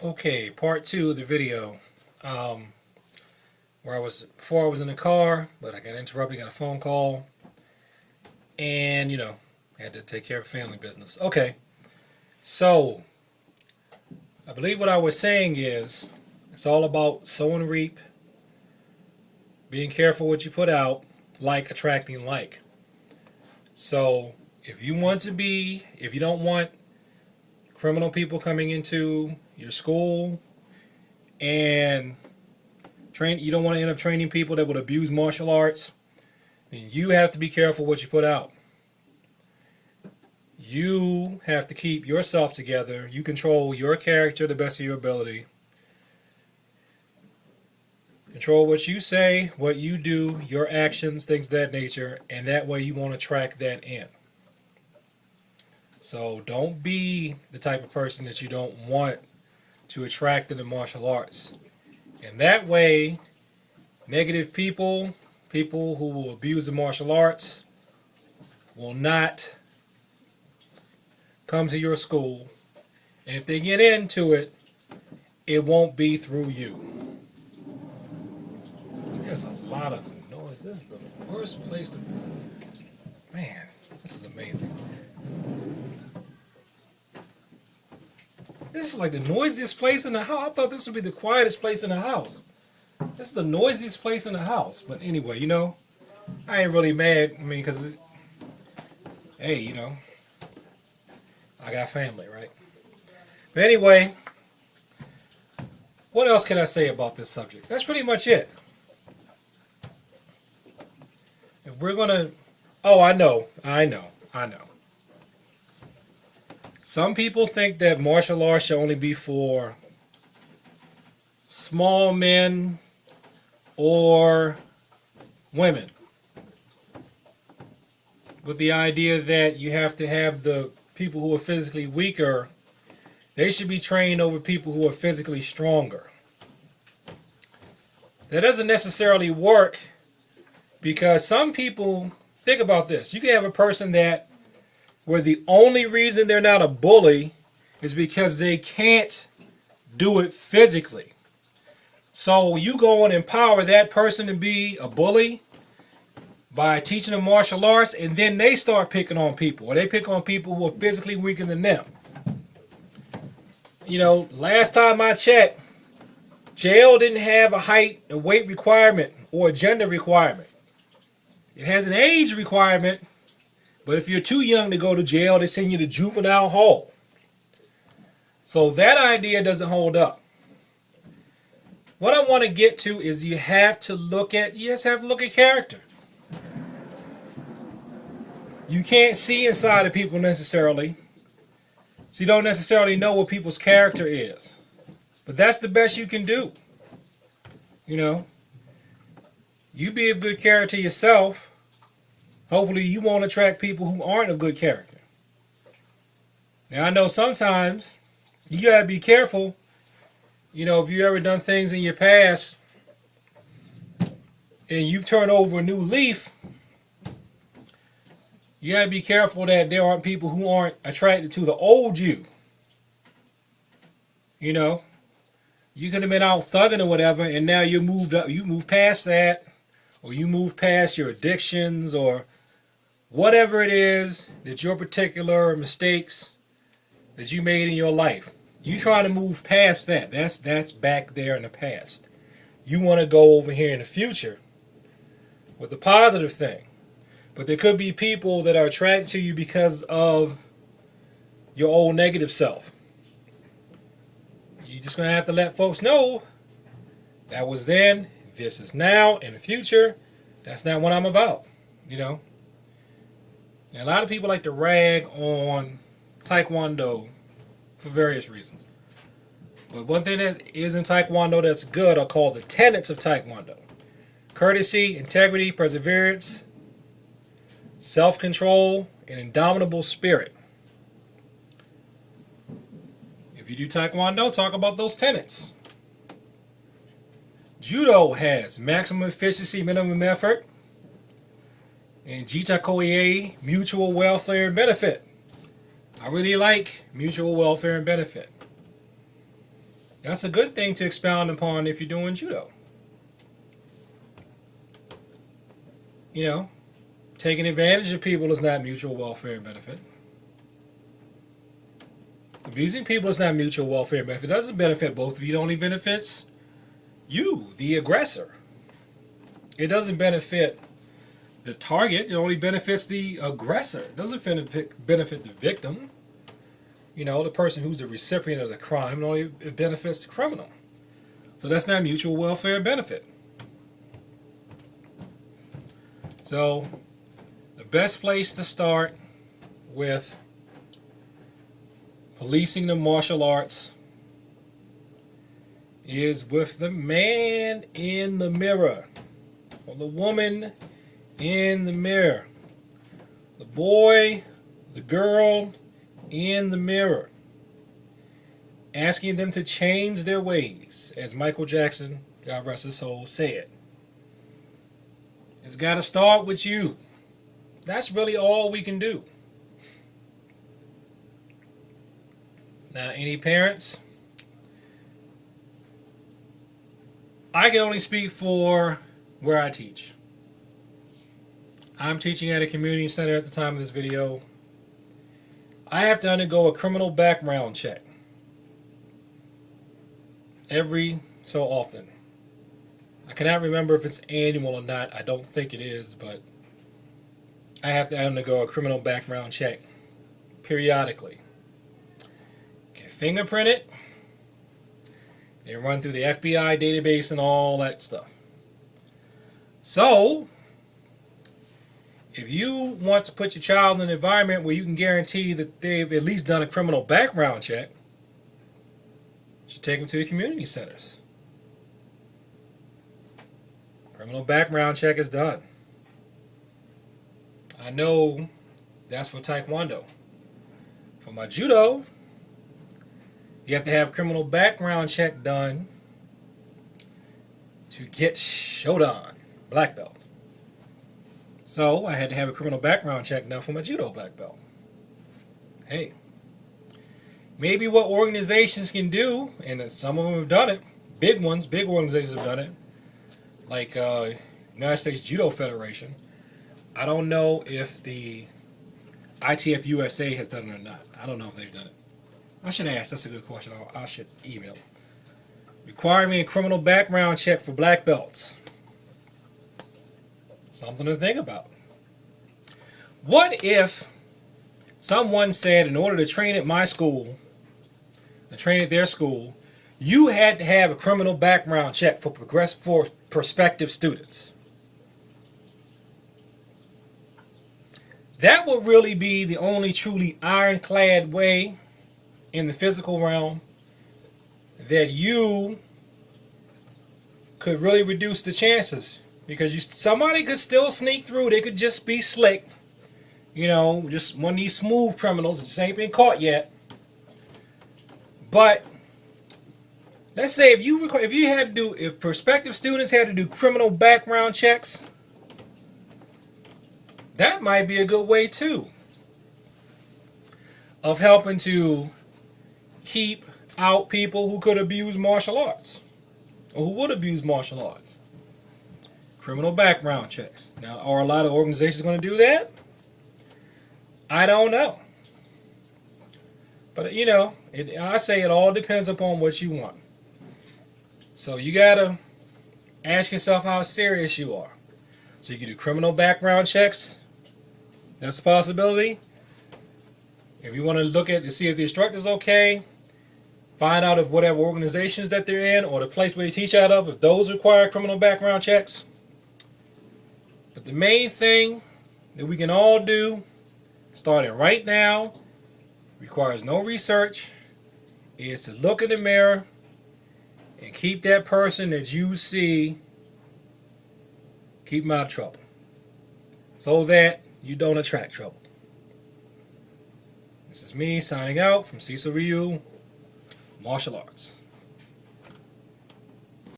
Okay, part two of the video. Um, where before I was in the car, but I got interrupted, got a phone call, and had to take care of family business. Okay, so I believe what I was saying is it's all about sow and reap, being careful what you put out, like attracting like. So if you don't want criminal people coming into your school and you don't want to end up training people that would abuse martial arts, then you have to be careful what you put out. You have to keep yourself together. You control your character to the best of your ability. Control what you say, what you do, your actions, things of that nature, and that way you won't attract that in. So don't be the type of person that you don't want to attract in the martial arts. And that way, negative people who will abuse the martial arts, will not come to your school. And if they get into it, it won't be through you. There's a lot of noise. This is the worst place to... Man, this is amazing. This is like the noisiest place in the house. I thought this would be the quietest place in the house. This is the noisiest place in the house. But anyway, I ain't really mad. I mean, because, hey, I got family, right? But anyway, what else can I say about this subject? That's pretty much it. If we're going to... Oh, I know. Some people think that martial arts should only be for small men or women, with the idea that you have to have the people who are physically weaker, they should be trained over people who are physically stronger. That doesn't necessarily work, because some people, think about this, you can have a person that where the only reason they're not a bully is because they can't do it physically. So you go and empower that person to be a bully by teaching them martial arts, and then they start picking on people, or they pick on people who are physically weaker than them. Last time I checked, jail didn't have a height and weight requirement or a gender requirement. It has an age requirement, but if you're too young to go to jail, they send you to juvenile hall. So that idea doesn't hold up. What I want to get to is you just have to look at character. You can't see inside of people necessarily, so you don't necessarily know what people's character is. But that's the best you can do. You be of good character yourself. Hopefully you won't attract people who aren't of good character. Now I know sometimes you gotta be careful. If you ever done things in your past and you've turned over a new leaf, you gotta be careful that there aren't people who aren't attracted to the old you. You could have been out thugging or whatever, and now you moved past that, or you move past your addictions, or whatever it is that your particular mistakes that you made in your life. You try to move past that. That's back there in the past. You want to go over here in the future with the positive thing. But there could be people that are attracted to you because of your old negative self. You're just going to have to let folks know that was then, this is now, in the future, that's not what I'm about. Now, a lot of people like to rag on Taekwondo for various reasons. But one thing that is in Taekwondo that's good are called the tenets of Taekwondo. Courtesy, integrity, perseverance, self-control, and indomitable spirit. If you do Taekwondo, talk about those tenets. Judo has maximum efficiency, minimum effort, and Jitakoye, mutual welfare and benefit. I really like mutual welfare and benefit. That's a good thing to expound upon if you're doing judo. You know, taking advantage of people is not mutual welfare and benefit. Abusing people is not mutual welfare and benefit. It doesn't benefit both of you. It only benefits you, the aggressor. It doesn't benefit the target. It only benefits the aggressor. It doesn't benefit the victim. You know, the person who's the recipient of the crime. It benefits the criminal. So that's not mutual welfare and benefit. So the best place to start with policing the martial arts is with the man in the mirror, or the woman in the mirror, the boy, the girl in the mirror, asking them to change their ways, as Michael Jackson, God rest his soul, said. It's got to start with you. That's really all we can do. Now, any parents? I can only speak for where I teach. I'm teaching at a community center at the time of this video. I have to undergo a criminal background check every so often. I cannot remember if it's annual or not. I don't think it is, but I have to undergo a criminal background check periodically. Get fingerprinted. They run through the FBI database and all that stuff. So, if you want to put your child in an environment where you can guarantee that they've at least done a criminal background check, you should take them to the community centers. Criminal background check is done. I know that's for Taekwondo. For my judo, you have to have criminal background check done to get Shodan, black belt. So I had to have a criminal background check done for my judo black belt. Hey, maybe what organizations can do, and some of them have done it, big ones, big organizations have done it, like United States Judo Federation. I don't know if the ITF USA has done it or not. I don't know if they've done it. I should ask. That's a good question. I should email. Requiring a criminal background check for black belts. Something to think about. What if someone said, in order to train at my school, to train at their school, you had to have a criminal background check for prospective students? That would really be the only truly ironclad way in the physical realm that you could really reduce the chances, because somebody could still sneak through. They could just be slick, you know, just one of these smooth criminals that just ain't been caught yet. But let's say if prospective students had to do criminal background checks, that might be a good way too of helping to keep out people who could abuse martial arts, or who would abuse martial arts. Criminal background checks. Now, are a lot of organizations going to do that? I don't know. But, you know, I say it all depends upon what you want. So you got to ask yourself how serious you are. So you can do criminal background checks. That's a possibility. If you want to look at to see if the instructor's okay, find out if whatever organizations that they're in or the place where you teach out of, if those require criminal background checks. But the main thing that we can all do, starting right now, requires no research, is to look in the mirror and keep that person that you see, keep them out of trouble, so that you don't attract trouble. This is me signing out from Cecil Ryu Martial Arts.